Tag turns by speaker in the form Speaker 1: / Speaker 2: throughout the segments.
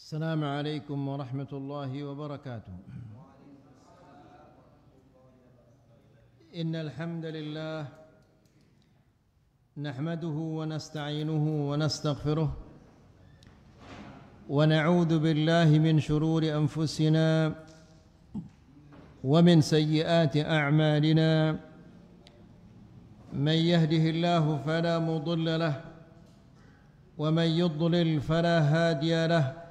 Speaker 1: السلام عليكم ورحمة الله وبركاته. إن الحمد لله نحمده ونستعينه ونستغفره ونعوذ بالله من شرور أنفسنا ومن سيئات أعمالنا. من يهده الله فلا مضل له ومن يضلل فلا هادي له.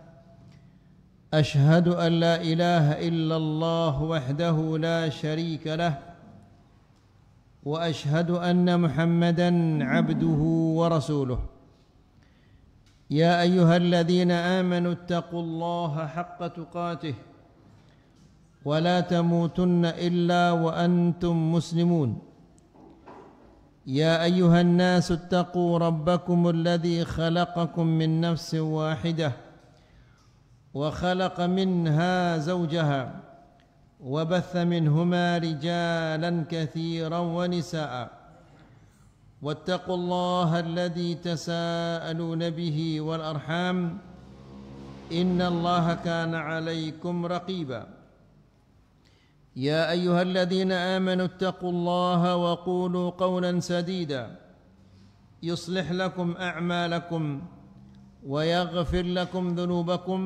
Speaker 1: أشهد أن لا إله إلا الله وحده لا شريك له وأشهد أن محمدًا عبده ورسوله. يا أيها الذين آمنوا اتقوا الله حق تقاته ولا تموتن إلا وأنتم مسلمون. يا أيها الناس اتقوا ربكم الذي خلقكم من نفس واحدة وخلق منها زوجها وبث منهما رجالا كثيرا ونساء. واتقوا الله الذي تساءلون به والأرحام إن الله كان عليكم رقيبا. يا أيها الذين آمنوا اتقوا الله وقولوا قولا سديدا يصلح لكم أعمالكم ويغفر لكم ذنوبكم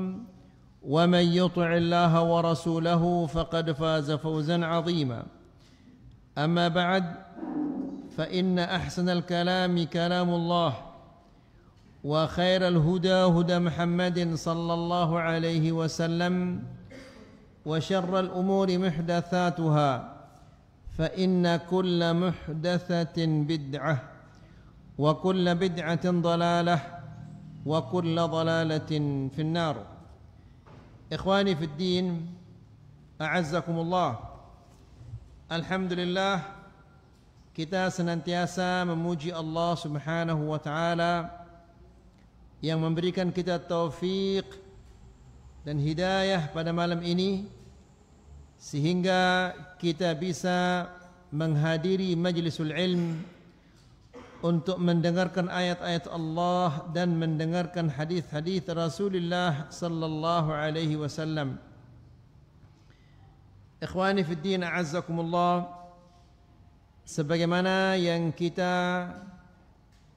Speaker 1: ومن يطع الله ورسوله فقد فاز فوزا عظيما. أما بعد فإن أحسن الكلام كلام الله وخير الهدى هدى محمد صلى الله عليه وسلم وشر الأمور محدثاتها فإن كل محدثة بدعة وكل بدعة ضلالة وكل ضلالة في النار. إخواني في الدين أعزكم الله. Alhamdulillah, kita senantiasa memuji Allah Subhanahu wa taala yang memberikan kita taufik dan hidayah pada malam ini sehingga kita bisa menghadiri majlisul ilm untuk mendengarkan ayat-ayat Allah dan mendengarkan hadis-hadis Rasulullah sallallahu alaihi wasallam. Ikhwani fid din a'azzakumullah, sebagaimana yang kita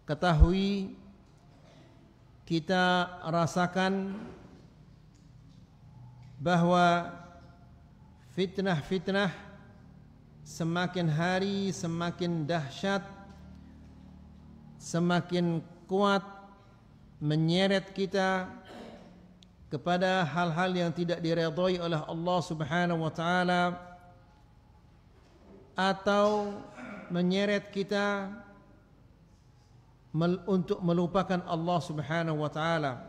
Speaker 1: ketahui, kita rasakan bahwa fitnah-fitnah semakin hari semakin dahsyat, semakin kuat menyeret kita kepada hal-hal yang tidak diridhai oleh Allah Subhanahu wa taala, atau menyeret kita untuk melupakan Allah Subhanahu wa taala,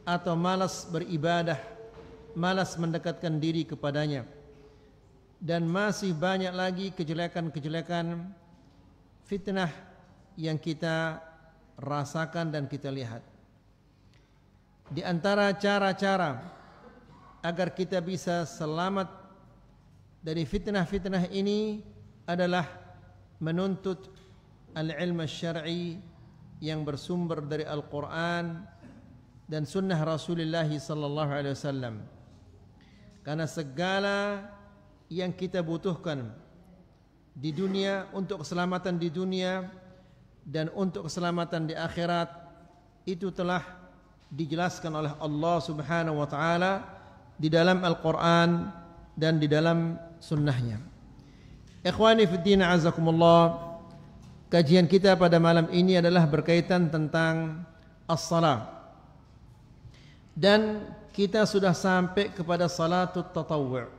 Speaker 1: atau malas beribadah, malas mendekatkan diri kepadanya. Dan masih banyak lagi kejelekan-kejelekan fitnah yang kita rasakan dan kita lihat. Di antara cara-cara agar kita bisa selamat dari fitnah-fitnah ini adalah menuntut al-ilm syar'i yang bersumber dari Al-Quran dan sunnah Rasulullah sallallahu alaihi wasallam. Karena segala yang kita butuhkan di dunia, untuk keselamatan di dunia dan untuk keselamatan di akhirat, itu telah dijelaskan oleh Allah Subhanahu wa taala di dalam Al-Qur'an dan di dalam sunnahnya. Ikhwani fid din a'azzakumullah, kajian kita pada malam ini adalah berkaitan tentang as-salat. Dan kita sudah sampai kepada salatut tatawwu'.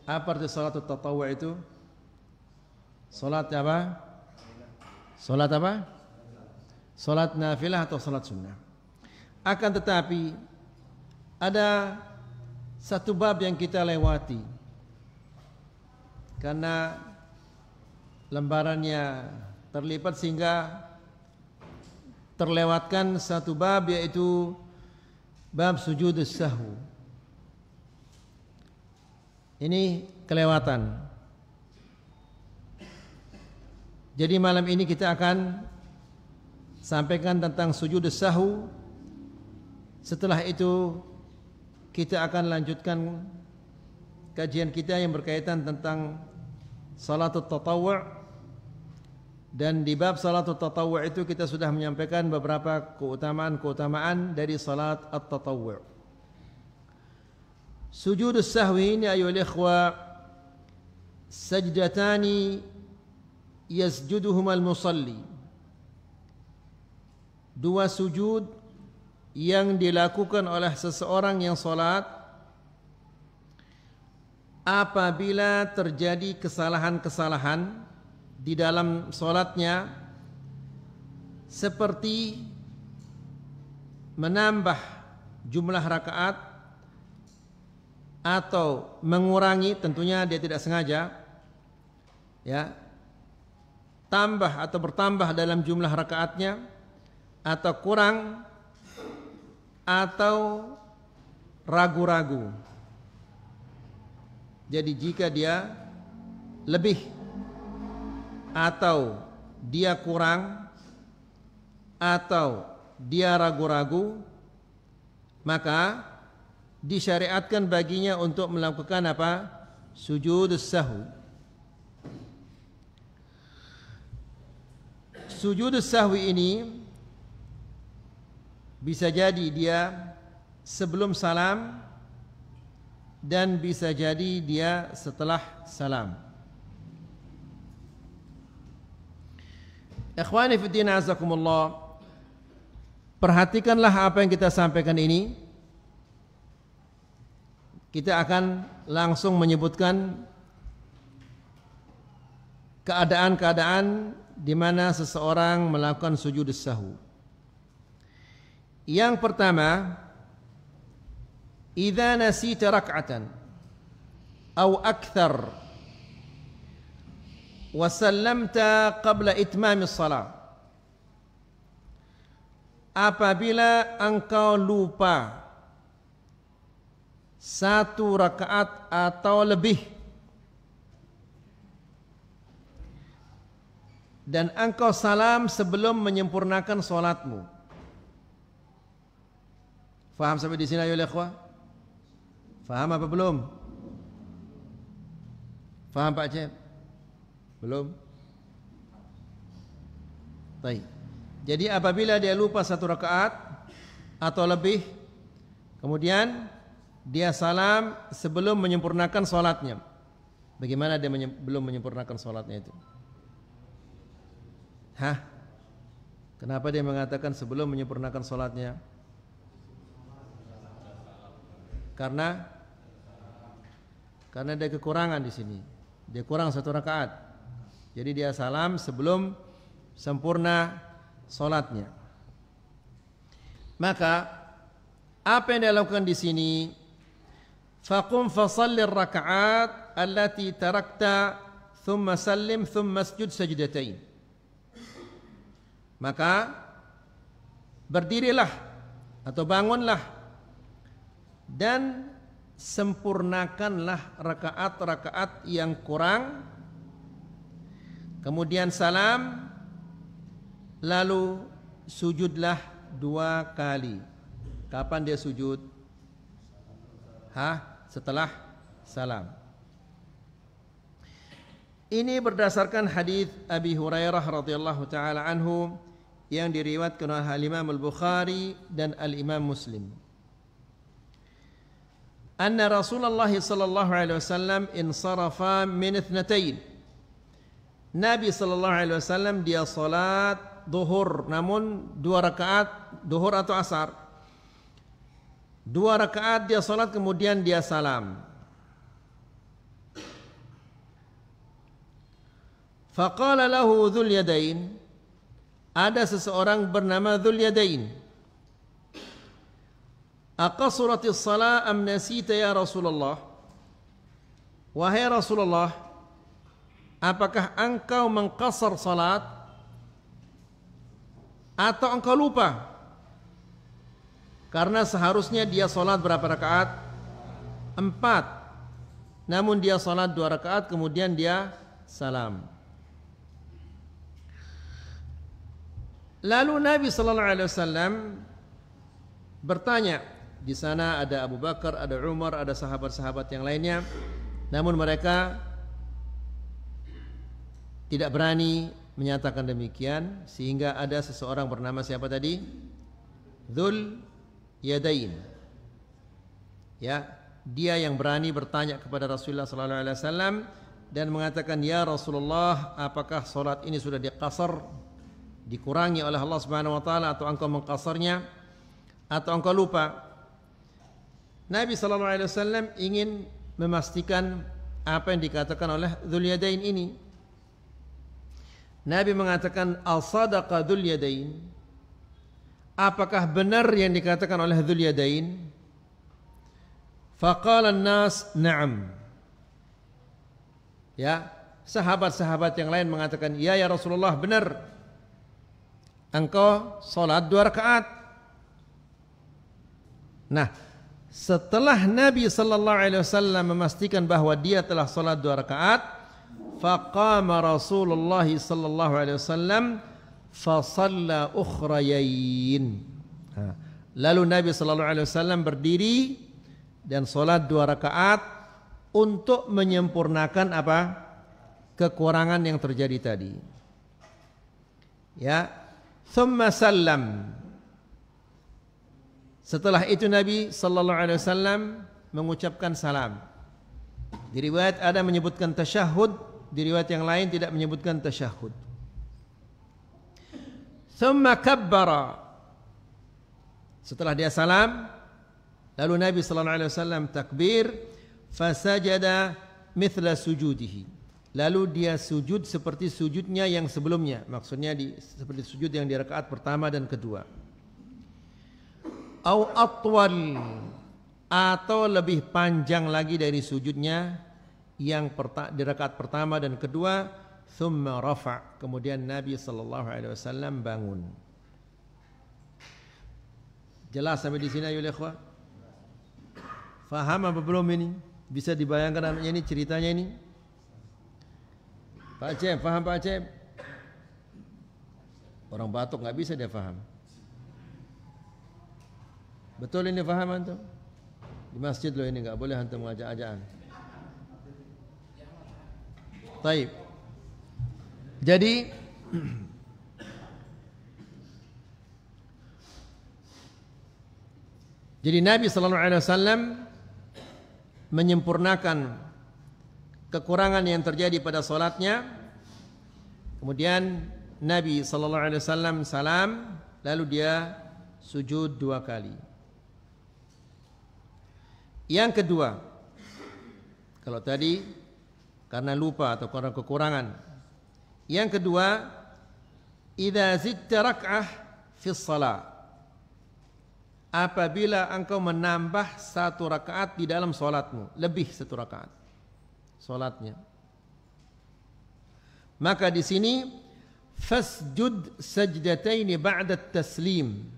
Speaker 1: Apa arti salatut tatawwu' itu? Salat apa? Salat apa? Salat nafilah atau salat sunnah. Akan tetapi ada satu bab yang kita lewati karena lembarannya terlipat sehingga terlewatkan satu bab, yaitu bab sujudus sahwu. Ini kelewatan. Jadi malam ini kita akan sampaikan tentang sujud sahwu Setelah itu kita akan lanjutkan kajian kita yang berkaitan tentang salatul tatawwu', dan di bab salatul tatawwu' itu kita sudah menyampaikan beberapa keutamaan dari salat at-tatawwu'. Sujudus sahwi ini ayuhal ikhwa sajdatani yasjuduhumal musalli, dua sujud yang dilakukan oleh seseorang yang salat apabila terjadi kesalahan-kesalahan di dalam salatnya, seperti menambah jumlah rakaat atau mengurangi, tentunya dia tidak sengaja, ya, tambah atau bertambah dalam jumlah rakaatnya, atau kurang, atau ragu-ragu. Jadi jika dia lebih atau dia kurang atau dia ragu-ragu, maka disyariatkan baginya untuk melakukan apa? Sujudus sahwi. Sujudus sahwi ini bisa jadi dia sebelum salam dan bisa jadi dia setelah salam. Ikhwani fi din azakumullah, perhatikanlah apa yang kita sampaikan ini. Kita akan langsung menyebutkan keadaan-keadaan di mana seseorang melakukan sujud sahwi. Yang pertama, idza nasita rak'atan aw akthar wa sallamta qabla itmam as-salah. Apabila engkau lupa satu rakaat atau lebih dan engkau salam sebelum menyempurnakan salatmu. Faham sampai di sini ayo ikhwah? Faham apa belum? Faham Pak Cep? Belum? Baik. Jadi apabila dia lupa satu rakaat atau lebih, kemudian dia salam sebelum menyempurnakan salatnya. Bagaimana dia belum menyempurnakan salatnya itu? Hah? Kenapa dia mengatakan sebelum menyempurnakan salatnya? Karena ada kekurangan di sini. Dia kurang satu rakaat. Jadi dia salam sebelum sempurna salatnya. Maka apa yang dia lakukan di sini? Faqum fasalli ar-raka'at allati tarakta thumma sallim thumma asjud sajdatain. Maka berdirilah atau bangunlah dan sempurnakanlah rakaat-rakaat yang kurang, kemudian salam, lalu sujudlah 2 kali. Kapan dia sujud? Setelah salam. Ini berdasarkan hadis Abi Hurairah radhiyallahu taala anhu yang diriwayatkan oleh Al-Imam Al-Bukhari dan Al-Imam Muslim. Anna Rasulullah sallallahu alaihi wasallam insarafa min ithnatain. Nabi sallallahu alaihi wasallam dia salat zuhur, namun 2 rakaat, zuhur atau asar. 2 rakaat dia salat kemudian dia salam. Faqala lahu Dzul Yadain, ada seseorang bernama Dzul Yadain. Aqasuratis salat am nasita ya Rasulullah? Wahai Rasulullah, apakah engkau mengqasar salat atau engkau lupa? Karena seharusnya dia salat berapa rakaat? 4. Namun dia salat 2 rakaat kemudian dia salam. Lalu Nabi sallallahu alaihi wasallam bertanya. Di sana ada Abu Bakar, ada Umar, ada sahabat-sahabat yang lainnya. Namun mereka tidak berani menyatakan demikian, sehingga ada seseorang bernama siapa tadi? Dzul Yadain. Ya, dia yang berani bertanya kepada Rasulullah sallallahu alaihi wasallam dan mengatakan, "Ya Rasulullah, apakah salat ini sudah diqasar, dikurangi oleh Allah Subhanahu wa taala, atau engkau mengqasarnya atau engkau lupa?" Nabi sallallahu alaihi wasallam ingin memastikan apa yang dikatakan oleh Dzul Yadain ini. Nabi mengatakan, "Al-sadaqa Dzul Yadain?" Apakah benar yang dikatakan oleh Dzul Yadain? Faqala an-nas, "Na'am." Ya, sahabat-sahabat yang lain mengatakan, "Ya Rasulullah, benar. Engkau salat 2 rakaat." Nah, setelah Nabi sallallahu alaihi wasallam memastikan bahwa dia telah salat 2 rakaat, faqama Rasulullah sallallahu alaihi wasallam fa shalla ukhrayain. Lalu Nabi sallallahu alaihi wasallam berdiri dan salat 2 rakaat untuk menyempurnakan apa? Kekurangan yang terjadi tadi. Ya, thumma sallam. Setelah itu Nabi sallallahu alaihi wasallam mengucapkan salam. Di riwayat ada menyebutkan tasyahud, di riwayat yang lain tidak menyebutkan tasyahud. Thumma kabbara. Setelah dia salam, lalu Nabi sallallahu alaihi wasallam takbir, fasajada mithla sujudihi. Lalu dia sujud seperti sujudnya yang sebelumnya. Maksudnya seperti sujud yang di rakaat pertama dan kedua. Au atwal, atau lebih panjang lagi dari sujudnya yang di rakaat pertama dan kedua. Thumma rafa', kemudian Nabi sallallahu alaihi wasallam bangun. Jelas sampai di sini ayo ikhwah? Faham apa belum ini? Bisa dibayangkan anaknya ini, ceritanya ini? Pak Aceh, faham Pak Aceh? Orang Batok nggak bisa dia faham. Betul ini faham antum? Di masjid loh ini, nggak boleh antum ngajak-ajakan. Taib. Jadi Nabi sallallahu alaihi wasallam menyempurnakan kekurangan yang terjadi pada salatnya. Kemudian Nabi sallallahu alaihi wasallam salam, lalu dia sujud 2 kali. Yang kedua, kalau tadi karena lupa atau karena kekurangan. Yang kedua, idza zidta rak'ah fi shalah. Apabila engkau menambah 1 rakaat di dalam salatmu, lebih 1 rakaat salatnya. Maka di sini fasjud sajdataini ba'da taslim.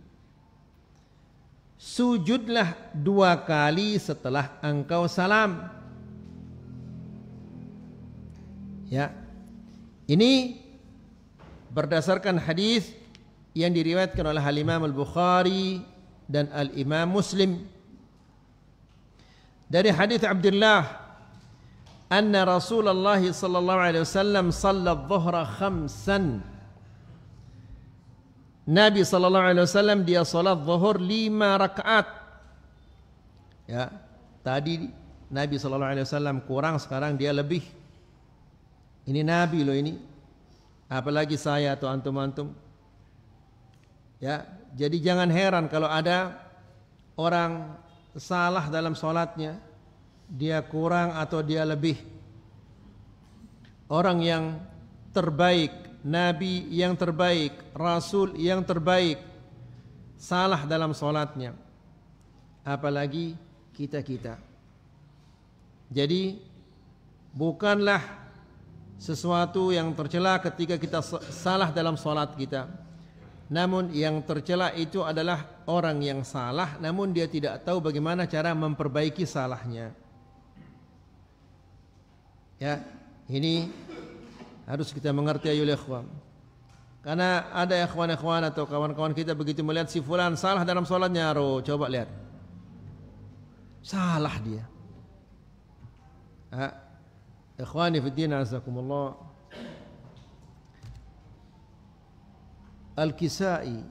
Speaker 1: Sujudlah 2 kali setelah engkau salam. Ya. Ini berdasarkan hadis yang diriwayatkan oleh Al-Imam Al-Bukhari dan Al-Imam Muslim. Dari hadis Abdullah, anna Rasulullah sallallahu alaihi wasallam shalla adh-dhuhra 5. Nabi sallallahu alaihi wasallam dia salat zuhur 5 rakaat. Ya, tadi Nabi sallallahu alaihi wasallam kurang, sekarang dia lebih. Ini Nabi loh ini. Apalagi saya atau antum-antum. Ya, jadi jangan heran kalau ada orang salah dalam salatnya, dia kurang atau dia lebih. Orang yang terbaik, Nabi yang terbaik, Rasul yang terbaik, salah dalam salatnya. Apalagi kita-kita. Jadi bukanlah sesuatu yang tercela ketika kita salah dalam salat kita. Namun yang tercela itu adalah orang yang salah namun dia tidak tahu bagaimana cara memperbaiki salahnya. Ya, ini harus kita mengerti ayolah ikhwan. Karena ada ikhwan-ikhwan atau kawan-kawan kita begitu melihat si fulan salah dalam sholatnya, coba lihat. Salah dia. Ikhwani fiddin azakumullah. Al-Kisai.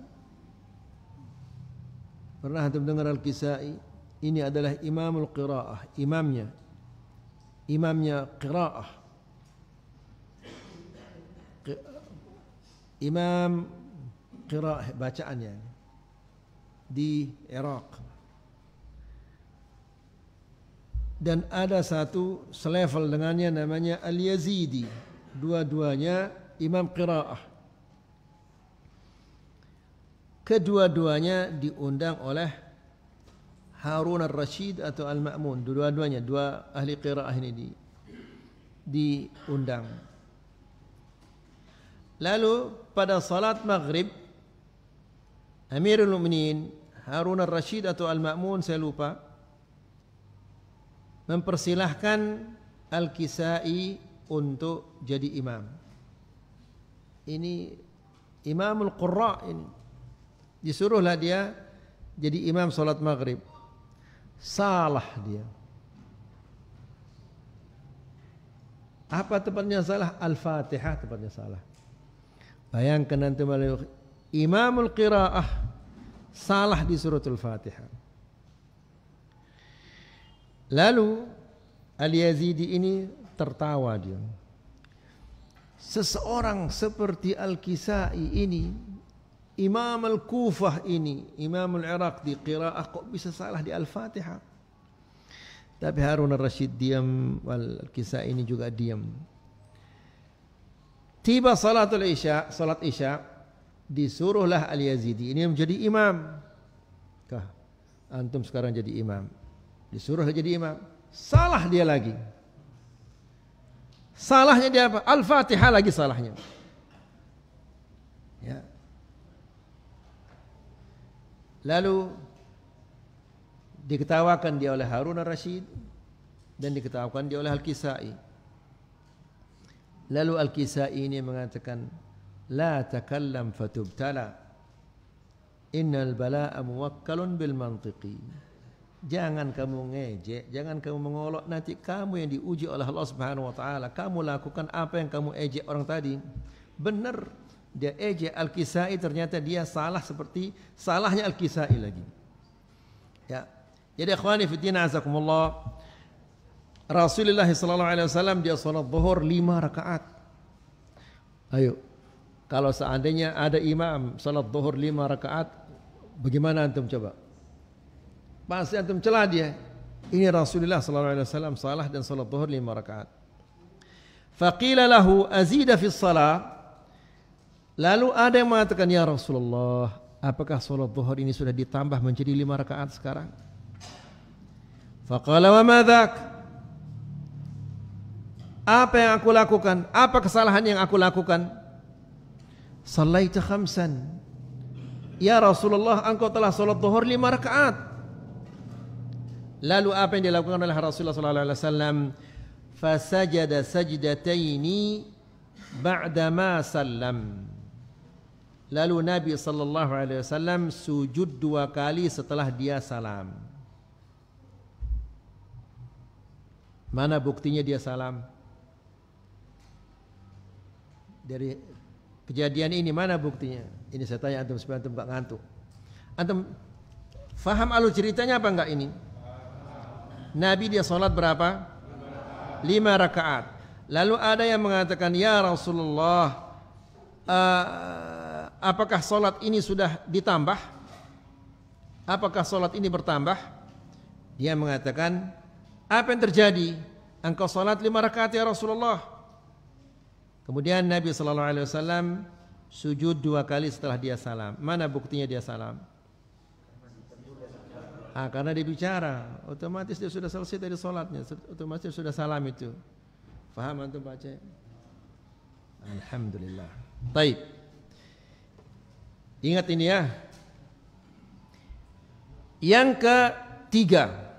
Speaker 1: Pernah antum dengar Al-Kisai? Ini adalah imamul qiraah, imamnya qiraah. Imam qiraah bacaannya di Irak. Dan ada satu selevel dengannya namanya Al-Yazidi. Dua-duanya imam qiraah. Kedua-duanya diundang oleh Harun al-Rashid atau Al-Ma'mun. Dua-duanya, dua ahli qiraah ini diundang. Lalu pada salat maghrib, Amirul Mukminin Harun al-Rashid atau Al-Ma'mun saya lupa, mempersilahkan Al-Kisai untuk jadi imam. Ini Imamul Qurra ini. Disuruhlah dia jadi imam salat maghrib. Salah dia. Apa tepatnya salah? Al-Fatihah tepatnya salah. Bayangkan nanti imamul qiraah salah di suratul Fatihah. Lalu Al-Yazidi ini tertawa dia. Seseorang seperti Al-Kisai ini, Imam Al-Kufah ini, Imam Al-Iraq di qiraah kok bisa salah di Al-Fatihah? Tapi Harun al-Rashid diam, Al-Kisai ini juga diam. Tiba salat Isya, disuruhlah Al-Yazidi ini menjadi imam. Antum sekarang jadi imam. Disuruh jadi imam. Salah dia lagi. Salahnya dia apa? Al-Fatihah lagi salahnya. Ya. Lalu diketawakan dia oleh Harun al-Rashid dan diketawakan dia oleh Al-Kisai. Lalu Al-Kisai ini mengatakan, la takallam fatubtala, innal bala'a muwakkalun bil mantiqi. Jangan kamu ngejek, jangan kamu mengolok, nanti kamu yang diuji oleh Allah Subhanahu wa taala. Kamu lakukan apa yang kamu ejek orang tadi. Benar, dia ejek Al-Kisai, ternyata dia salah seperti salahnya Al-Kisai lagi. Ya. Jadi ikhwani fi din azakumullah, Rasulullah sallallahu alaihi wasallam dia salat zuhur 5 rakaat. Ayo. Kalau seandainya ada imam salat zuhur 5 rakaat, bagaimana antum coba? Pasti antum celah dia. Ini Rasulullah sallallahu alaihi wasallam salah dan salat zuhur 5 rakaat. Faqila lahu azida fi shalah. Lalu ada yang mengatakan, ya Rasulullah, apakah salat zuhur ini sudah ditambah menjadi 5 rakaat sekarang? Faqala wa ma dzak? Apa yang aku lakukan? Apa kesalahan yang aku lakukan? Sallaita khamsan. Ya Rasulullah, engkau telah salat zuhur 5 rakaat. Lalu apa yang dilakukan oleh Rasulullah sallallahu alaihi wasallam? Fasajada sajdataini ba'da ma sallam. Lalu Nabi sallallahu alaihi wasallam sujud 2 kali setelah dia salam. Mana buktinya dia salam? Dari kejadian ini mana buktinya? Ini saya tanya antum supaya antum enggak ngantuk. Antum faham alur ceritanya apa enggak ini? Nabi dia salat berapa? 5 rakaat. Lalu ada yang mengatakan, ya Rasulullah, apakah salat ini sudah ditambah? Apakah salat ini bertambah? Dia mengatakan, apa yang terjadi? Engkau salat 5 rakaat ya Rasulullah. Kemudian Nabi sallallahu alaihi wasallam sujud 2 kali setelah dia salam. Mana buktinya dia salam? Karena dia bicara, otomatis dia sudah selesai dari salatnya, otomatis dia sudah salam itu. Faham antum baca? Alhamdulillah. Baik. Ingat ini ya. Yang ketiga,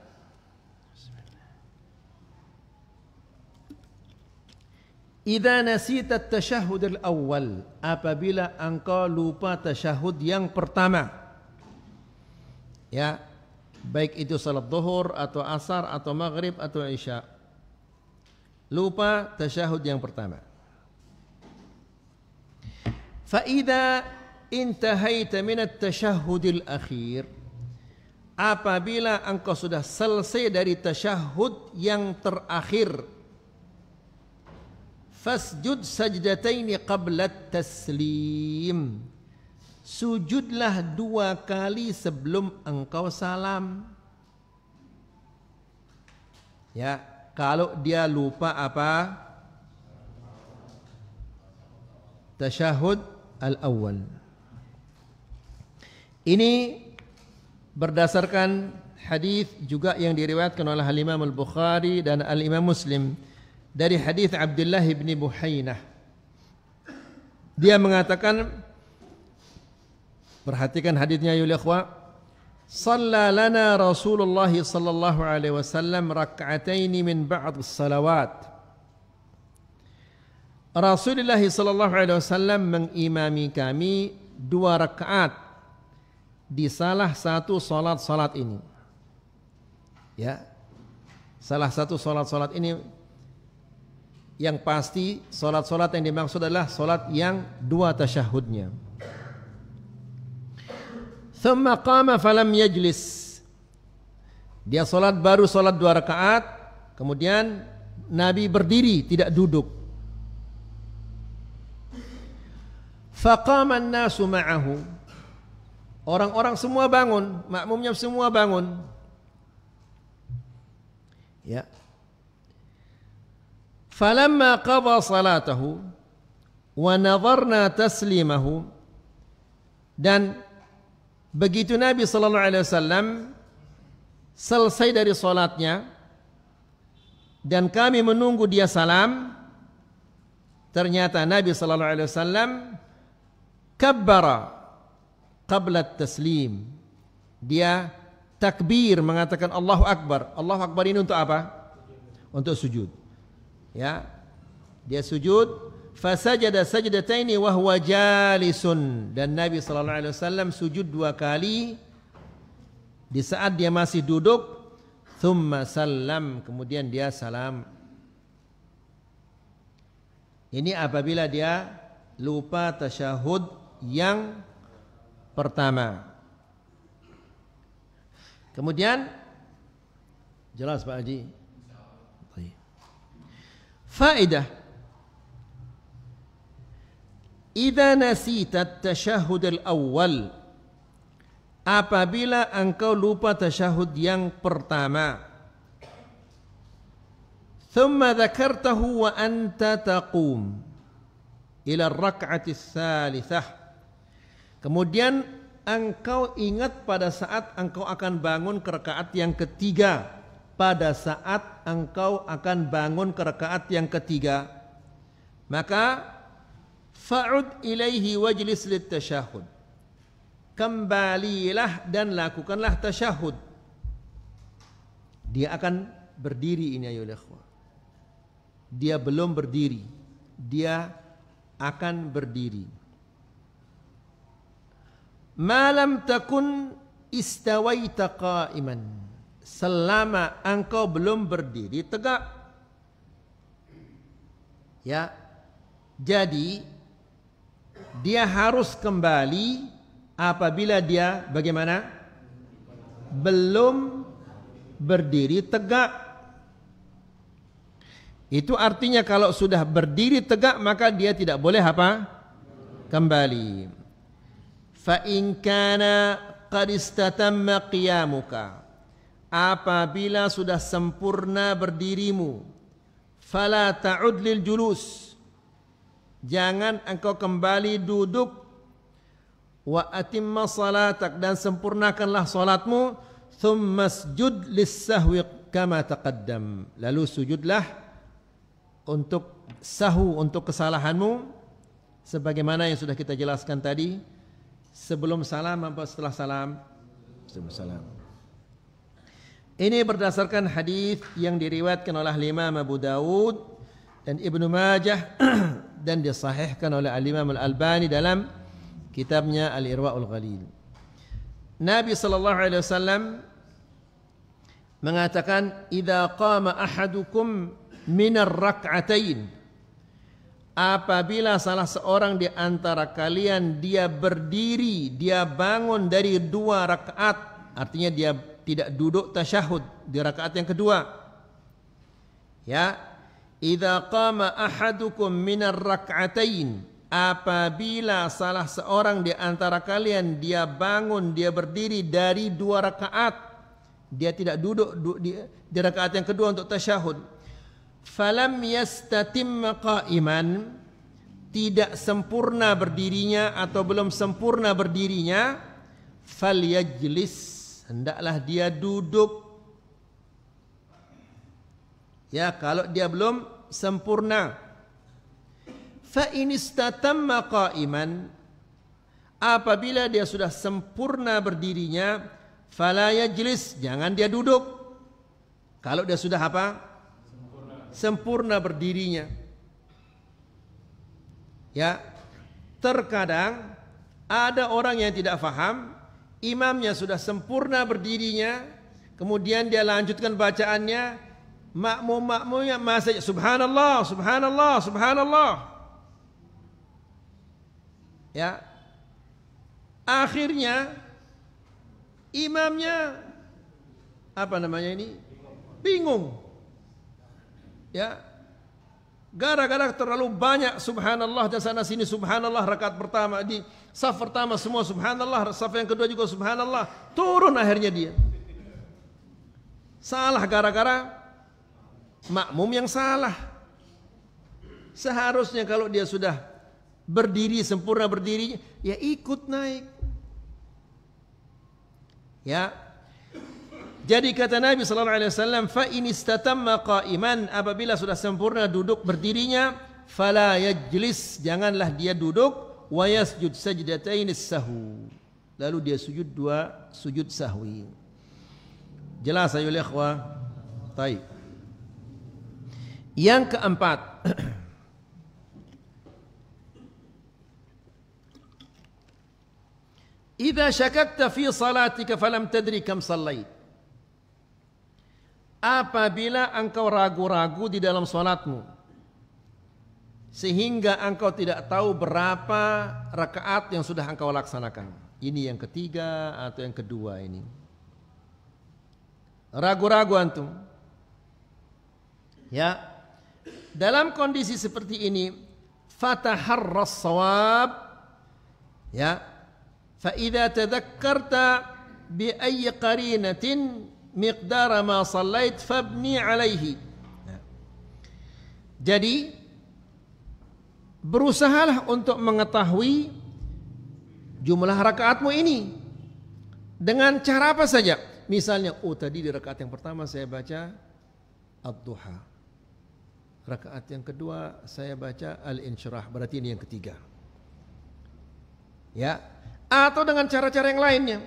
Speaker 1: Idza nasita at-tasyahhud al-awwal, apabila engkau lupa tasyahud yang pertama. Ya, baik itu salat zuhur atau asar atau maghrib atau isya. Lupa tasyahud yang pertama. Fa idza intahaita min at-tasyahhud al-akhir, apabila engkau sudah selesai dari tasyahud yang terakhir, fasjud sajdataini qabla taslim, sujudlah 2 kali sebelum engkau salam. Ya, kalau dia lupa apa? Tasyahud al-awwal. Ini berdasarkan hadis juga yang diriwayatkan oleh Imam Al-Bukhari dan Al-Imam Muslim dari hadis Abdullah bin Buhainah. Dia mengatakan, perhatikan hadisnya ya ikhwah, "Shalla lana Rasulullah sallallahu alaihi wasallam rak'ataini min ba'd as-salawat." Rasulullah sallallahu alaihi wasallam mengimami kami 2 rakaat di salah satu salat-salat ini. Ya. Salah satu salat-salat ini yang pasti salat-salat yang dimaksud adalah salat yang 2 tasyahudnya. Thumma qama falam yajlis. Dia salat baru salat 2 rakaat, kemudian Nabi berdiri, tidak duduk. Faqama an-nasu ma'ahu. Orang-orang semua bangun, makmumnya semua bangun. Ya. Falamma qada salatahu wa nadharna taslimahu, dan begitu Nabi sallallahu alaihi wasallam selesai dari salatnya dan kami menunggu dia salam, ternyata Nabi sallallahu alaihi wasallam kabbara qabla taslim. Dia takbir, mengatakan Allahu Akbar. Allahu Akbar ini untuk apa? Untuk sujud. Ya, dia sujud, fasajada sajdataini wa huwa jalisun, dan Nabi sallallahu alaihi wasallam sujud 2 kali di saat dia masih duduk, thumma sallam, kemudian dia salam. Ini apabila dia lupa tasyahud yang pertama. Kemudian jelas Pak Haji. Faedah, idza nasita at-tasyahhud al-awwal, apabila engkau lupa tasyahud yang pertama, thumma dzakartahu wa anta taqum ila ar-rak'ati ats-tsalitsah, kemudian engkau ingat pada saat engkau akan bangun ke rakaat yang ketiga, pada saat engkau akan bangun ke rakaat yang ketiga, maka fa'ud ilaihi wajlis lit tasyahud, kembalilah dan lakukanlah tasyahud. Dia akan berdiri, ini ayo ikhwah. Dia belum berdiri, dia akan berdiri. Malam takun istawaita qa'iman, selama engkau belum berdiri tegak. Ya, jadi dia harus kembali apabila dia bagaimana? Belum berdiri tegak. Itu artinya kalau sudah berdiri tegak maka dia tidak boleh apa? Kembali. Fa in kana qad istatamma qiyamuka, apabila sudah sempurna berdirimu, fala ta'ud lil julus, jangan engkau kembali duduk, wa atimma salatak, dan sempurnakanlah salatmu, thumma sujud lis-sahwi kama taqaddam, lalu sujudlah untuk sahu, untuk kesalahanmu, sebagaimana yang sudah kita jelaskan tadi, sebelum salam apa setelah salam? Sebelum salam. Ini berdasarkan hadis yang diriwayatkan oleh Imam Abu Dawud dan Ibnu Majah dan disahihkan oleh Al-Imam Al-Albani dalam kitabnya Al-Irwaul Ghalil. Nabi sallallahu alaihi wasallam mengatakan, "Idza qama ahadukum minar rak'atain." Apabila salah seorang di antara kalian dia berdiri, dia bangun dari 2 rakaat, artinya dia tidak duduk tasyahud di rakaat yang kedua. Ya, idza qama ahadukum minar rak'atain, apabila salah seorang di antara kalian dia bangun, dia berdiri dari 2 rakaat, dia tidak duduk di rakaat yang kedua untuk tasyahud. Falam yastatimma qa'iman, tidak sempurna berdirinya atau belum sempurna berdirinya, falyajlis, hendaklah dia duduk. Ya, kalau dia belum sempurna. Fa in istatamma qa'iman, apabila dia sudah sempurna berdirinya, fala yajlis, jangan dia duduk. Kalau dia sudah apa? Sempurna berdirinya. Ya, terkadang ada orang yang tidak faham, imamnya sudah sempurna berdirinya, kemudian dia lanjutkan bacaannya, makmumnya masih subhanallah, subhanallah, subhanallah. Ya, akhirnya imamnya apa namanya ini? Bingung. Ya, gara-gara terlalu banyak subhanallah dan sana sini subhanallah, rakaat pertama di saf pertama semua subhanallah, saf yang kedua juga subhanallah, turun akhirnya dia. Salah gara-gara makmum yang salah. Seharusnya kalau dia sudah berdiri, sempurna berdiri, ya ikut naik. Ya. Jadi kata Nabi sallallahu alaihi wasallam, fa in istatamma qa'iman, apabila sudah sempurna duduk berdirinya, fala yajlis, janganlah dia duduk, wa yasjud sajdatain as-sahwu, lalu dia sujud 2 sujud sahwi. Jelas ayo ikhwah? Baik. Yang keempat, idza syakakta fi salatika falam tadri kam sallait. Apabila engkau ragu-ragu di dalam salatmu sehingga engkau tidak tahu berapa rakaat yang sudah engkau laksanakan. Ini yang ketiga atau yang kedua ini. Ragu-ragu antum. Ya. Dalam kondisi seperti ini, fataharras shawab. Ya. Fa idza tadhakkarta bi ayyi qarinatin miqdara ma sallait fabni alaihi. Jadi berusahalah untuk mengetahui jumlah rakaatmu ini dengan cara apa saja. Misalnya, oh tadi di rakaat yang pertama saya baca ad-duha, rakaat yang kedua saya baca al-insyirah, berarti ini yang ketiga. Ya, atau dengan cara-cara yang lainnya.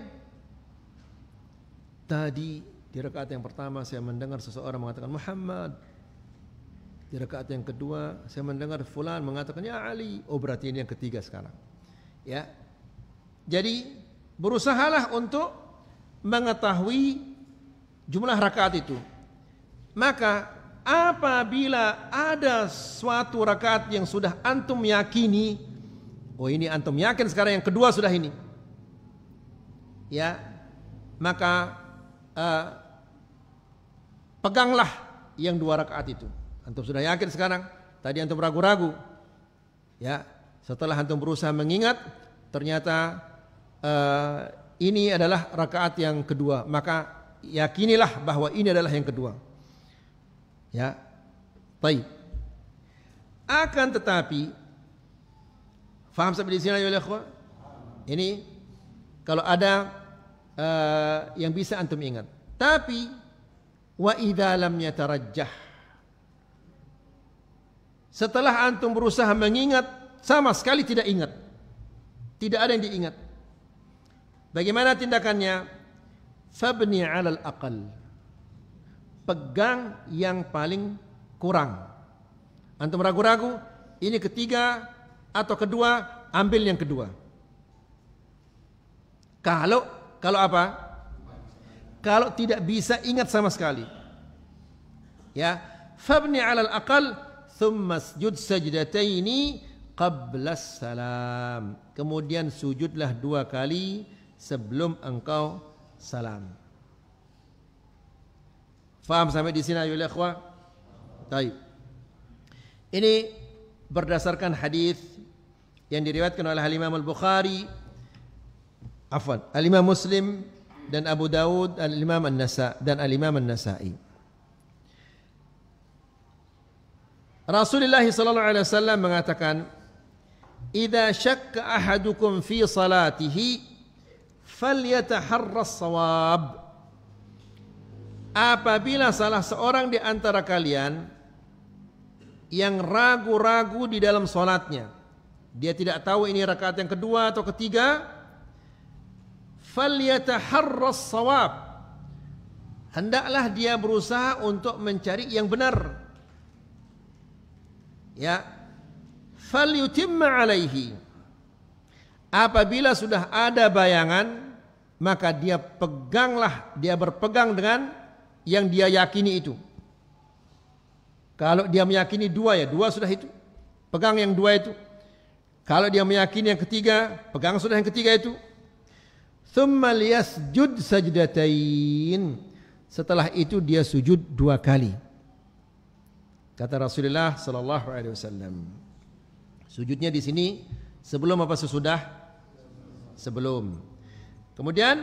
Speaker 1: Tadi di rakaat yang pertama saya mendengar seseorang mengatakan Muhammad. Di rakaat yang kedua saya mendengar fulan mengatakan ya Ali. Oh berarti ini yang ketiga sekarang. Ya. Jadi berusahalah untuk mengetahui jumlah rakaat itu. Maka apabila ada suatu rakaat yang sudah antum yakini, oh ini antum yakin sekarang yang kedua sudah ini. Ya. Maka peganglah yang 2 rakaat itu. Antum sudah yakin sekarang, tadi antum ragu-ragu. Ya, setelah antum berusaha mengingat, ternyata ini adalah rakaat yang kedua, maka yakinilah bahwa ini adalah yang kedua. Ya. Baik. Akan tetapi faham sampai di sini ya ikhwah? Ini kalau ada yang bisa antum ingat. Tapi wa idza lam yatarajjah, setelah antum berusaha mengingat sama sekali tidak ingat, tidak ada yang diingat, bagaimana tindakannya? Fabni 'alal aqal, pegang yang paling kurang Antum ragu-ragu, ini ketiga atau kedua, ambil yang kedua. Kalau apa? Kalau tidak bisa ingat sama sekali. Ya, fabni 'alal aqal thumma sujud sajdataini qabla salam. Kemudian sujudlah 2 kali sebelum engkau salam. Faham sampai di sini ayo ikhwah? Baik. Ini berdasarkan hadis yang diriwayatkan oleh Imam Al-Bukhari, Al-Imam Muslim dan Abu Dawud, Al-Imam An-Nasa'i dan Al-Imam An-Nasa'i. Rasulullah sallallahu alaihi wasallam mengatakan, "Idza syakka ahadukum fi salatihi falyataharras shawab." Apabila salah seorang di antara kalian yang ragu-ragu di dalam salatnya, dia tidak tahu ini rakaat yang kedua atau ketiga, falyataharras shawab. Hendaklah dia berusaha untuk mencari yang benar. Ya, falyutimma alaihi. Apabila sudah ada bayangan, maka dia berpegang dengan yang dia yakini itu. Kalau dia meyakini 2 ya 2 sudah itu, pegang yang 2 itu. Kalau dia meyakini yang ketiga, pegang sudah yang ketiga itu. Tsumma liyasjud sajdatain. Setelah itu dia sujud 2 kali. Kata Rasulullah sallallahu alaihi wasallam. Sujudnya di sini sebelum apa sesudah? Sebelum. Kemudian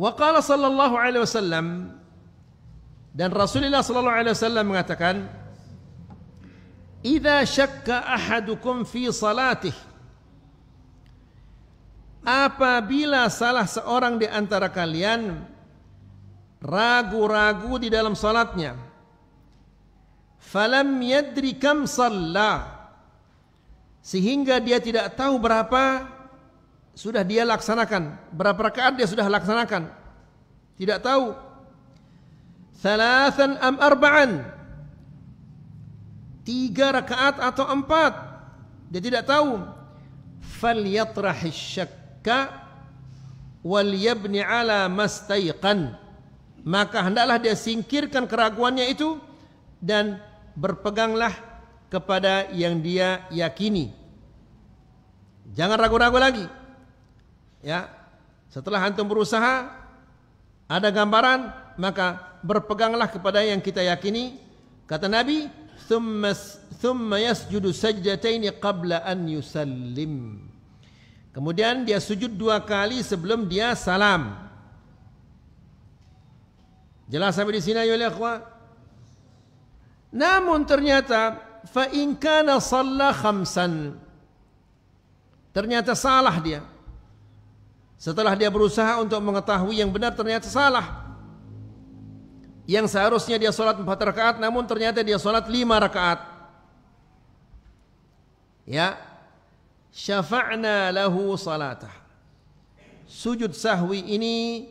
Speaker 1: wa qala sallallahu alaihi wasallam, dan Rasulullah sallallahu alaihi wasallam mengatakan, "Idza syakka ahadukum fi salatih." Apabila salah seorang di antara kalian ragu-ragu di dalam salatnya, falam yadri kam shalla, sehingga dia tidak tahu berapa sudah dia laksanakan, berapa rakaat dia sudah laksanakan, tidak tahu. Thalathan am arba'an, 3 rakaat atau 4, dia tidak tahu. Falyatrahish syakka wal yabni ala mastayqan, maka hendaklah dia singkirkan keraguannya itu dan berpeganglah kepada yang dia yakini. Jangan ragu-ragu lagi. Ya, setelah antum berusaha ada gambaran, maka berpeganglah kepada yang kita yakini. Kata Nabi, thumma yasjudu sajdataini qabla an yusallim. Kemudian dia sujud 2 kali sebelum dia salam. Jelas sampai di sini ya ikhwah? Namun ternyata fa in kana shalla khamsan, ternyata salah dia. Setelah dia berusaha untuk mengetahui yang benar, ternyata salah. Yang seharusnya dia salat 4 rakaat, namun ternyata dia salat 5 rakaat. Ya, syafa'na lahu salatah. Sujud sahwi ini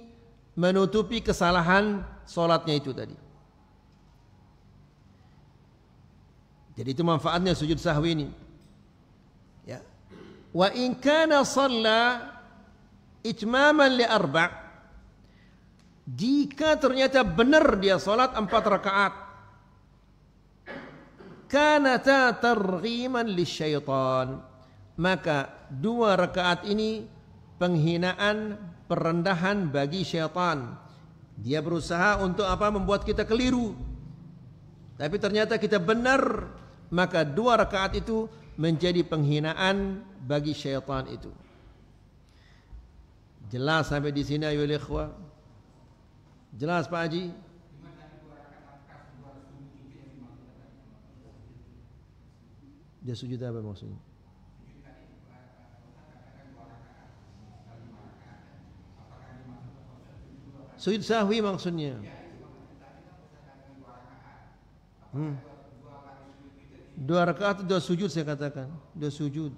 Speaker 1: menutupi kesalahan salatnya itu tadi. Jadi itu manfaatnya sujud sahwi ini. Ya. Wa in kana shalla itmaman li 4, jika ternyata benar dia salat 4 rakaat, kanata targhiman lisyaitan, maka 2 rakaat ini penghinaan, perendahan bagi syaitan. Dia berusaha untuk apa? Membuat kita keliru. Tapi ternyata kita benar, maka 2 rakaat itu menjadi penghinaan bagi syaitan itu. Jelas sampai di sini ayo ikhwah? Jelas Pak Haji? Dia sujud apa maksudnya? Sujud sahwi maksudnya. 2 rakaat 2 sujud saya katakan. 2 sujud.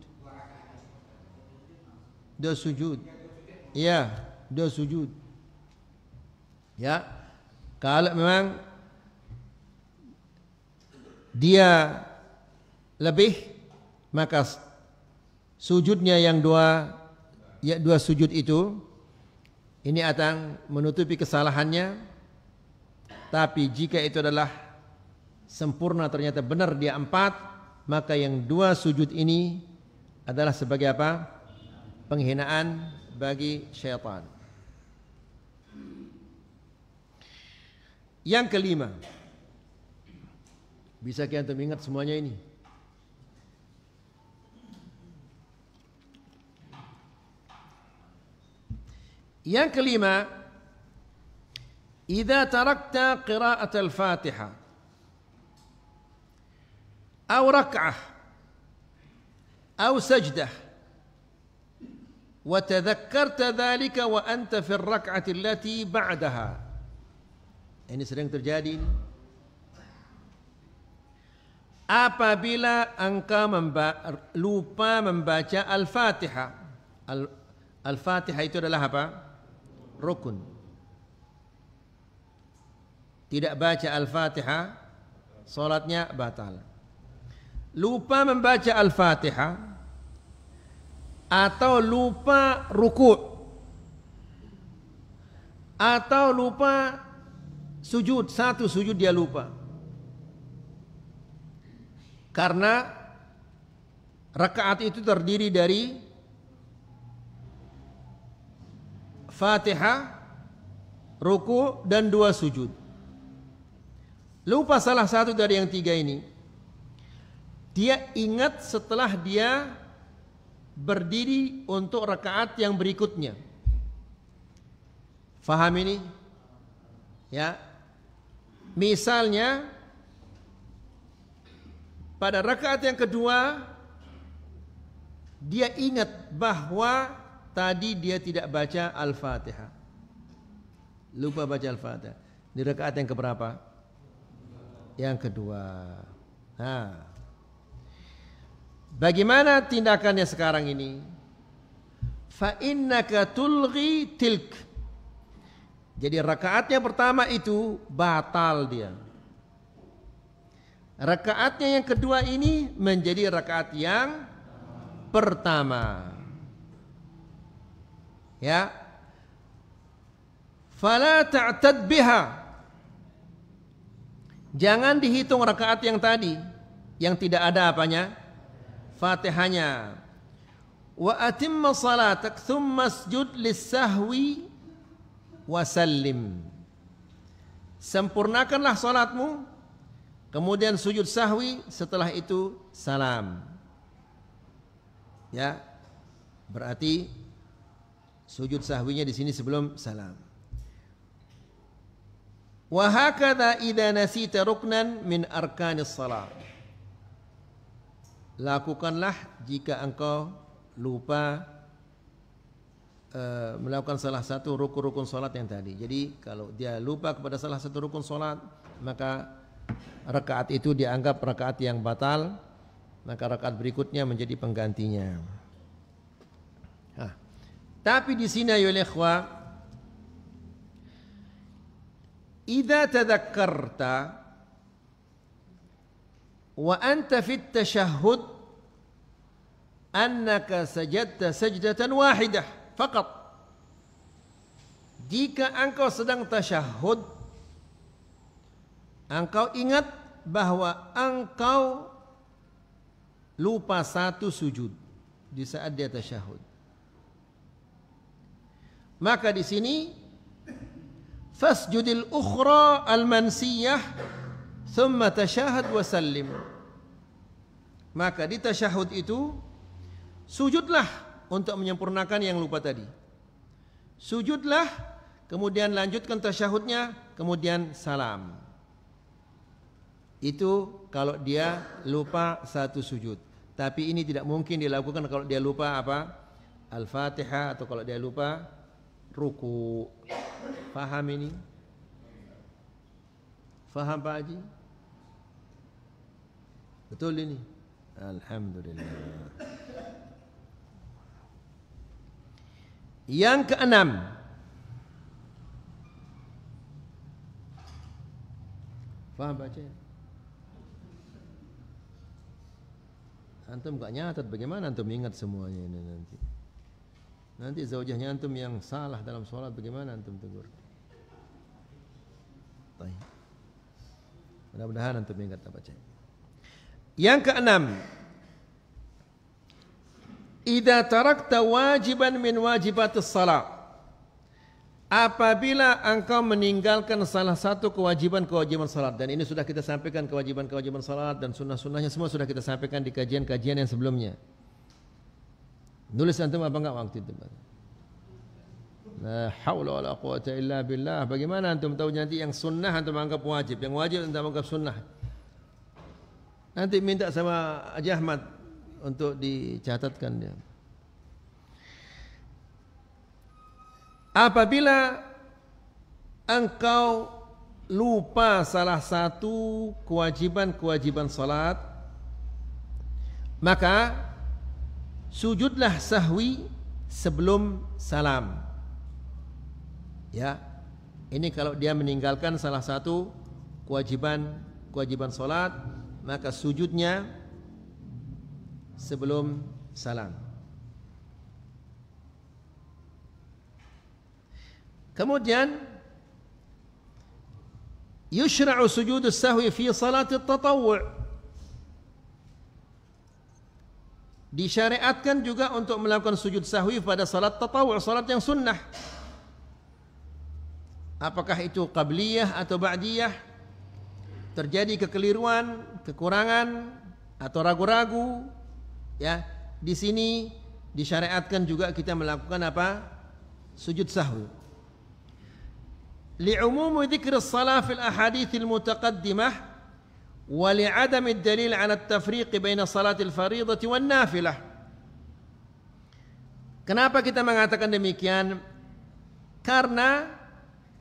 Speaker 1: 2 sujud. Ya, 2 sujud. Ya. Kalau memang dia lebih, maka sujudnya yang dua sujud itu ini akan menutupi kesalahannya. Tapi jika itu adalah sempurna, ternyata benar dia 4, maka yang 2 sujud ini adalah sebagai apa? Penghinaan bagi syaitan. Yang kelima, bisa kita ingat semuanya ini? Yang kelima, idza tarakta qira'at al-Fatihah aw rak'ah aw sajdah wa tadhakkarta dhalika wa anta fi ar-rak'ati allati ba'daha. Ini sering terjadi. Apabila engkau lupa membaca Al-Fatihah. Al-Fatihah itu adalah apa? Rukun. Tidak baca Al-Fatihah, salatnya batal. Lupa membaca Al-Fatihah atau lupa ruku' atau lupa sujud, satu sujud dia lupa. Karena rakaat itu terdiri dari Fatihah, ruku' dan 2 sujud. Lupa salah satu dari yang 3 ini. Dia ingat setelah dia berdiri untuk rakaat yang berikutnya. Faham ini? Ya. Misalnya pada rakaat yang kedua dia ingat bahwa tadi dia tidak baca Al-Fatihah. Lupa baca Al-Fatihah. Di rakaat yang keberapa? Yang kedua. Nah, bagaimana tindakannya sekarang ini? Fa innaka tulghi tilk. Jadi rakaatnya pertama itu batal dia. Rakaatnya yang kedua ini menjadi rakaat yang pertama. Ya. Fala ta'tad biha. Jangan dihitung rakaat yang tadi yang tidak ada apanya? Fatihahnya. Wa atimma salatak thumma asjud lis-sahwi wa sallim. Sempurnakanlah salatmu, kemudian sujud sahwi, setelah itu salam. Ya. Berarti sujud sahwinya di sini sebelum salam. Wa hakadha idza nasita ruknan min arkanis shalah. Lakukanlah jika engkau lupa melakukan salah satu rukun-rukun salat yang tadi. Jadi kalau dia lupa kepada salah satu rukun salat, maka rakaat itu dianggap rakaat yang batal, maka rakaat berikutnya menjadi penggantinya. Tapi di sini ya ikhwah, idza tadhakkarta wa anta fi at-tashahhud annaka sajadta sajdatan wahidah faqat. Jika engkau sedang tasyahud, engkau ingat bahwa engkau lupa satu sujud di saat dia tasyahud, maka di sini fasjudil ukhra al-mansiyah thumma tashahhad wa sallim. Maka di tasyahud itu sujudlah untuk menyempurnakan yang lupa tadi. Sujudlah, kemudian lanjutkan tasyahudnya, kemudian salam. Itu kalau dia lupa satu sujud. Tapi ini tidak mungkin dilakukan kalau dia lupa apa? Al-Fatihah, atau kalau dia lupa ruku. Faham ini? Faham Pak Haji? Betul ini? Alhamdulillah. Yang keenam, faham baca? Antum gak nyatat, bagaimana antum ingat semuanya ini nanti? Nanti zaujahnya antum yang salah dalam sholat, bagaimana antum tegur? Baik. Mudah-mudahan antum ingat apa cek. Yang keenam, idza tarakta wajiban min wajibatis shalah. Apabila engkau meninggalkan salah satu kewajiban-kewajiban salat, dan ini sudah kita sampaikan, kewajiban-kewajiban salat dan sunnah-sunnahnya semua sudah kita sampaikan di kajian-kajian yang sebelumnya. Nulis antum apa enggak waktu itu? La haula wala quwata illa billah. Bagaimana antum tahu nanti yang sunnah antum anggap wajib, yang wajib antum anggap sunnah? Nanti minta sama Haji Ahmad untuk dicatatkan dia. Apabila engkau lupa salah satu kewajiban-kewajiban salat, maka sujudlah sahwi sebelum salam. Ya, ini kalau dia meninggalkan salah satu kewajiban salat, maka sujudnya sebelum salam. Kemudian yushra'u sujudus sahwi fi salati at-tatawwu'. Disyariatkan juga untuk melakukan sujud sahwi pada salat tatawwu', salat yang sunnah. Apakah itu qabliyah atau ba'diyah? Terjadi kekeliruan, kekurangan atau ragu-ragu, ya, di sini disyariatkan juga kita melakukan apa? Sujud sahwi. لعموم ذكر الصلاة في الأحاديث المتقدمة ولعدم الدليل على التفريق بين صلاة الفريضة والنافلة. Kenapa kita mengatakan demikian? Karena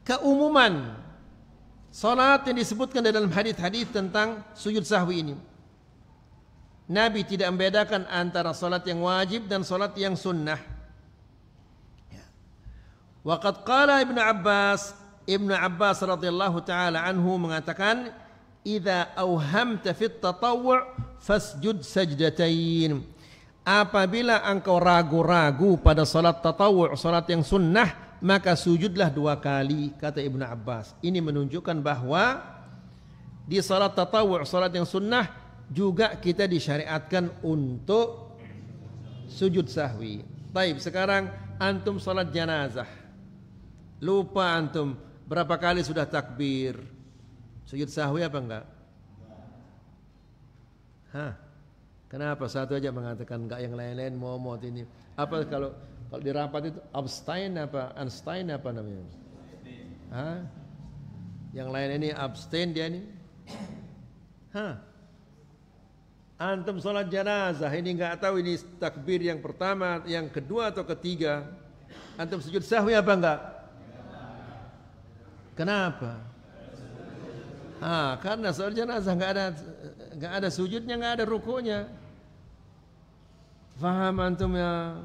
Speaker 1: keumuman salat yang disebutkan dalam hadis-hadis tentang sujud sahwi ini. Nabi tidak membedakan antara salat yang wajib dan salat yang sunnah. Waqad qala Ibnu Abbas radhiyallahu taala anhu mengatakan, "Idza auhamta fit tatawwu' fasjud sajdatain." Apabila engkau ragu-ragu pada salat tatawwu', salat yang sunnah, maka sujudlah 2 kali, kata Ibnu Abbas. Ini menunjukkan bahwa di salat tatawwu', salat yang sunnah, juga kita disyariatkan untuk sujud sahwi. Baik, sekarang antum salat janazah. Lupa antum berapa kali sudah takbir? Sujud sahwi apa enggak? Hah? Kenapa satu aja mengatakan enggak, yang lain-lain momot ini? Apa kalau di rapat itu abstain apa Einstein apa namanya? Hah? Yang lain ini abstain dia ini? Hah? Antum salat janazah ini enggak tahu ini takbir yang pertama, yang kedua atau ketiga. Antum sujud sahwi apa enggak? Kenapa? Karena salat jenazah enggak ada sujudnya, enggak ada rukunya. Faham antum ya?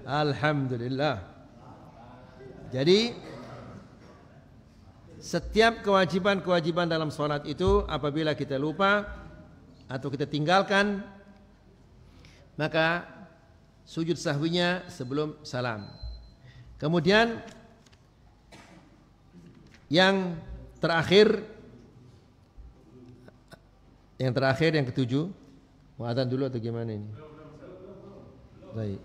Speaker 1: Alhamdulillah. Jadi setiap kewajiban-kewajiban dalam salat itu apabila kita lupa atau kita tinggalkan, maka sujud sahwinya sebelum salam. Kemudian yang terakhir yang ketujuh, mau adzan dulu atau gimana ini? Baik.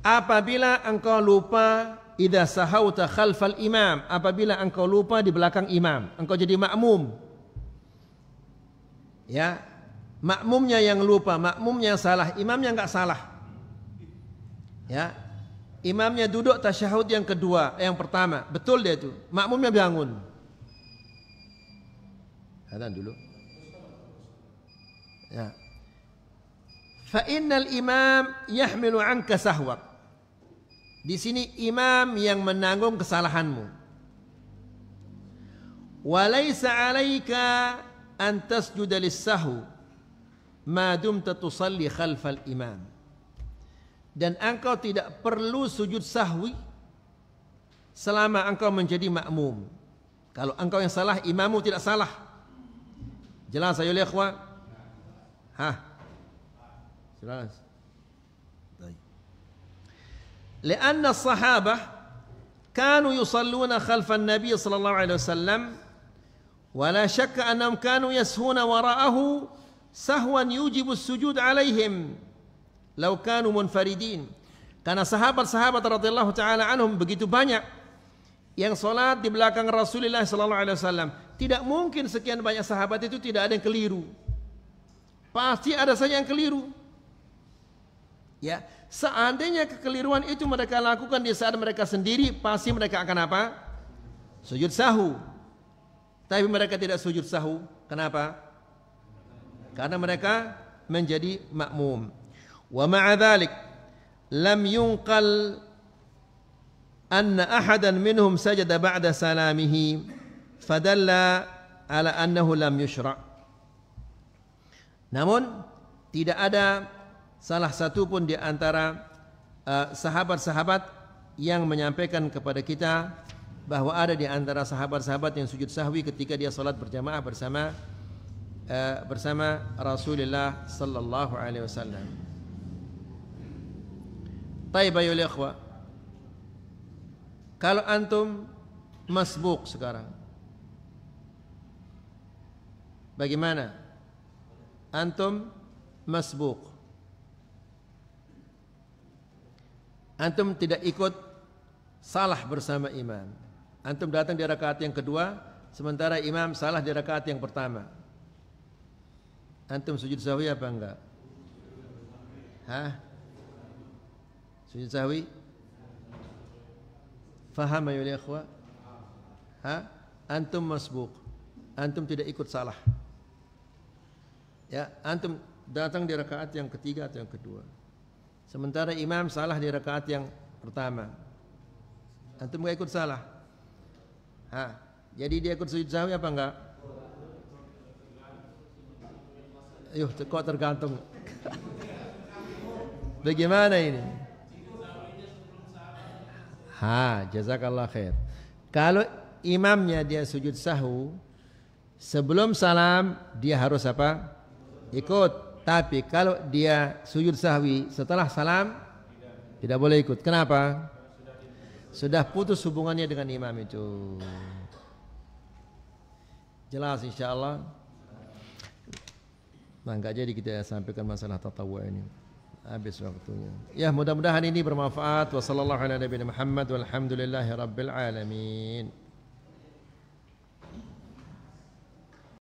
Speaker 1: Apabila engkau lupa, idza sahauta khalfal imam, apabila engkau lupa di belakang imam, engkau jadi makmum. Ya, makmumnya yang lupa, makmumnya salah, imamnya enggak salah. Ya, imamnya duduk tasyahud yang kedua, yang pertama, betul dia itu, makmumnya bangun. Adzan dulu. Ya. Fa innal imam yahmilu anka sahwak. Di sini imam yang menanggung kesalahanmu. Wa laisa 'alaika an tasjuda lis-sahwi ma dumta tusalli khalfal imam. Dan engkau tidak perlu sujud sahwi selama engkau menjadi makmum. Kalau engkau yang salah, imammu tidak salah. Jelas ayo ikhwah? Hah? Jelas. Baik. Karena sahabat kanu yusalluna khalfan Nabi sallallahu alaihi wasallam wa la syakka annahum kanu yashuna wara'ahu sahwan yujibu as-sujud alaihim law kanu munfaridin. Karena sahabat-sahabat radhiyallahu taala anhum begitu banyak yang salat di belakang Rasulullah sallallahu alaihi wasallam. Tidak mungkin sekian banyak sahabat itu tidak ada yang keliru. Pasti ada saja yang keliru. Ya, seandainya kekeliruan itu mereka lakukan di saat mereka sendiri, pasti mereka akan apa? Sujud sahwu. Tapi mereka tidak sujud sahwu. Kenapa? Karena mereka menjadi makmum. Wa ma'a dzalik lam yunqal anna ahadan minhum sajada ba'da salamihi fadalla ala annahu lam yushra'. Namun tidak ada salah satu pun di antara sahabat-sahabat yang menyampaikan kepada kita bahwa ada di antara sahabat-sahabat yang sujud sahwi ketika dia salat berjamaah bersama Rasulullah sallallahu alaihi wasallam. Taib ayol ikhwah, kalau antum masbuk sekarang, bagaimana? Antum masbuk, antum tidak ikut salah bersama imam. Antum datang di rakaat yang kedua, sementara imam salah di rakaat yang pertama. Antum sujud sahwi apa enggak? Hah? Sujud sahwi? Faham ya ikhwah? Hah? Antum masbuk, antum tidak ikut salah. Ya, antum datang di rakaat yang ketiga atau yang kedua, sementara imam salah di rakaat yang pertama. Antum enggak ikut salah. Jadi dia ikut sujud sahwi apa enggak? Yuh, kok tergantung. Bagaimana ini? Jazakallah khair. Kalau imamnya dia sujud sahwu, sebelum salam dia harus apa? Ikut. Tapi kalau dia sujud sahwi setelah salam, tidak boleh ikut. Kenapa? Sudah putus hubungannya dengan imam itu. Jelas insyaallah. Nah, enggak jadi kita sampaikan masalah tatawwu ini. Habis waktunya. Ya, mudah-mudahan ini bermanfaat. Wassallallahu ala nabiyina Muhammad walhamdulillahi rabbil alamin.